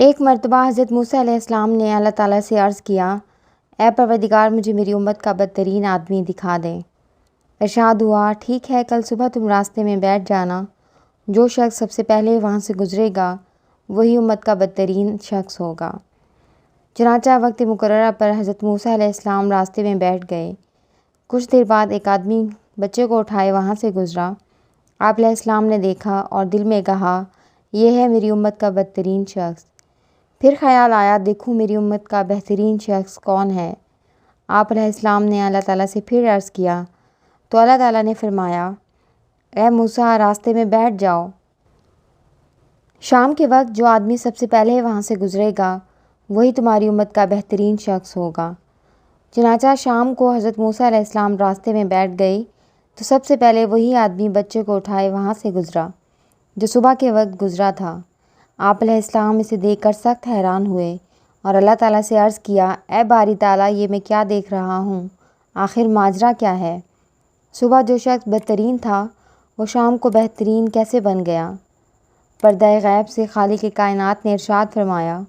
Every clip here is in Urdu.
ایک مرتبہ حضرت موسیٰ علیہ السلام نے اللہ تعالیٰ سے عرض کیا، اے پروردگار، مجھے میری امت کا بدترین آدمی دکھا دیں۔ ارشاد ہوا، ٹھیک ہے، کل صبح تم راستے میں بیٹھ جانا، جو شخص سب سے پہلے وہاں سے گزرے گا وہی امت کا بدترین شخص ہوگا۔ چنانچہ وقت مقررہ پر حضرت موسیٰ علیہ السلام راستے میں بیٹھ گئے۔ کچھ دیر بعد ایک آدمی بچے کو اٹھائے وہاں سے گزرا۔ آپ علیہ السلام نے دیکھا اور دل میں کہا، یہ ہے میری امت کا بدترین شخص۔ پھر خیال آیا، دیکھوں میری امت کا بہترین شخص کون ہے۔ آپ علیہ السلام نے اللہ تعالیٰ سے پھر عرض کیا تو اللہ تعالیٰ نے فرمایا، اے موسیٰ، راستے میں بیٹھ جاؤ۔ شام کے وقت جو آدمی سب سے پہلے وہاں سے گزرے گا وہی تمہاری امت کا بہترین شخص ہوگا۔ چنانچہ شام کو حضرت موسیٰ علیہ السلام راستے میں بیٹھ گئی تو سب سے پہلے وہی آدمی بچے کو اٹھائے وہاں سے گزرا جو صبح کے وقت گزرا تھا۔ آپ علیہ السلام اسے دیکھ کر سخت حیران ہوئے اور اللہ تعالیٰ سے عرض کیا، اے باری تعالیٰ، یہ میں کیا دیکھ رہا ہوں؟ آخر ماجرا کیا ہے؟ صبح جو شخص بدترین تھا وہ شام کو بہترین کیسے بن گیا؟ پردہ غیب سے خالق کائنات نے ارشاد فرمایا،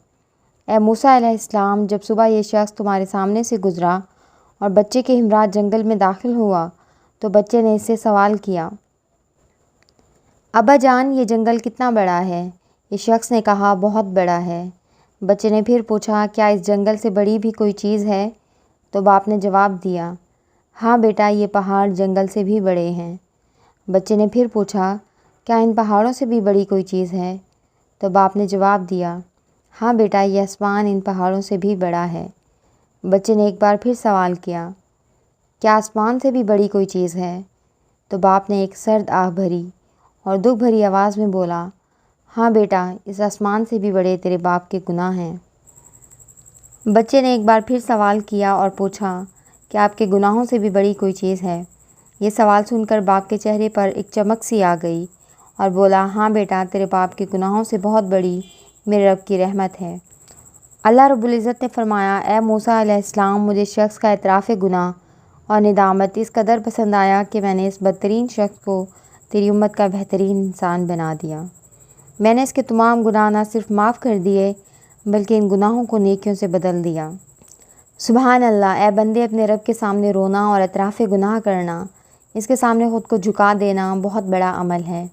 اے موسیٰ علیہ السلام، جب صبح یہ شخص تمہارے سامنے سے گزرا اور بچے کے ہمراہ جنگل میں داخل ہوا تو بچے نے اس سے سوال کیا، ابا جان، یہ جنگل کتنا بڑا ہے؟ اس شخص نے کہا، بہت بڑا ہے۔ بچے نے پھر پوچھا، کیا اس جنگل سے بڑی بھی کوئی چیز ہے؟ تو باپ نے جواب دیا، ہاں بیٹا، یہ پہاڑ جنگل سے بھی بڑے ہیں۔ بچے نے پھر پوچھا، کیا ان پہاڑوں سے بھی بڑی کوئی چیز ہے؟ تو باپ نے جواب دیا، ہاں بیٹا، یہ آسمان ان پہاڑوں سے بھی بڑا ہے۔ بچے نے ایک بار پھر سوال کیا، کیا آسمان سے بھی بڑی کوئی چیز ہے؟ تو باپ نے ایک سرد آہ بھری اور دکھ بھری آواز میں بولا، ہاں بیٹا، اس آسمان سے بھی بڑے تیرے باپ کے گناہ ہیں۔ بچے نے ایک بار پھر سوال کیا اور پوچھا، کیا آپ کے گناہوں سے بھی بڑی کوئی چیز ہے؟ یہ سوال سن کر باپ کے چہرے پر ایک چمک سی آ گئی اور بولا، ہاں بیٹا، تیرے باپ کے گناہوں سے بہت بڑی میرے رب کی رحمت ہے۔ اللہ رب العزت نے فرمایا، اے موسیٰ علیہ السلام، مجھے شخص کا اعتراف گناہ اور ندامت اس قدر پسند آیا کہ میں نے اس بدترین شخص کو تیری امت کا بہترین انسان بنا دیا۔ میں نے اس کے تمام گناہ نہ صرف معاف کر دیے بلکہ ان گناہوں کو نیکیوں سے بدل دیا۔ سبحان اللہ! اے بندے، اپنے رب کے سامنے رونا اور اعتراف گناہ کرنا، اس کے سامنے خود کو جھکا دینا بہت بڑا عمل ہے۔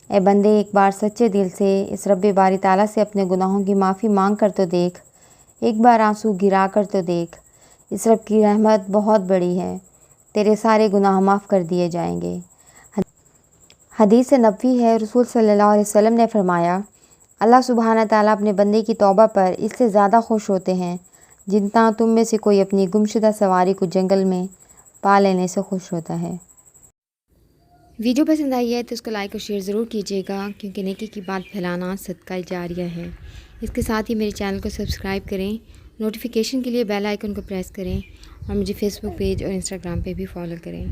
اے بندے، ایک بار سچے دل سے اس رب باری تعالیٰ سے اپنے گناہوں کی معافی مانگ کر تو دیکھ، ایک بار آنسو گرا کر تو دیکھ۔ اس رب کی رحمت بہت بڑی ہے، تیرے سارے گناہ معاف کر دیے جائیں گے۔ حدیث نبوی ہے، رسول صلی اللہ علیہ وسلم نے فرمایا، اللہ سبحانہ تعالیٰ اپنے بندے کی توبہ پر اس سے زیادہ خوش ہوتے ہیں جتنا تم میں سے کوئی اپنی گمشدہ سواری کو جنگل میں پا لینے سے خوش ہوتا ہے۔ ویڈیو پسند آئی ہے تو اس کو لائک اور شیئر ضرور کیجیے گا، کیونکہ نیکی کی بات پھیلانا صدقہ جاریہ ہے۔ اس کے ساتھ ہی میرے چینل کو سبسکرائب کریں، نوٹیفیکیشن کے لیے بیل آئیکن کو پریس کریں اور مجھے فیس بک پیج اور انسٹاگرام پہ بھی فالو کریں۔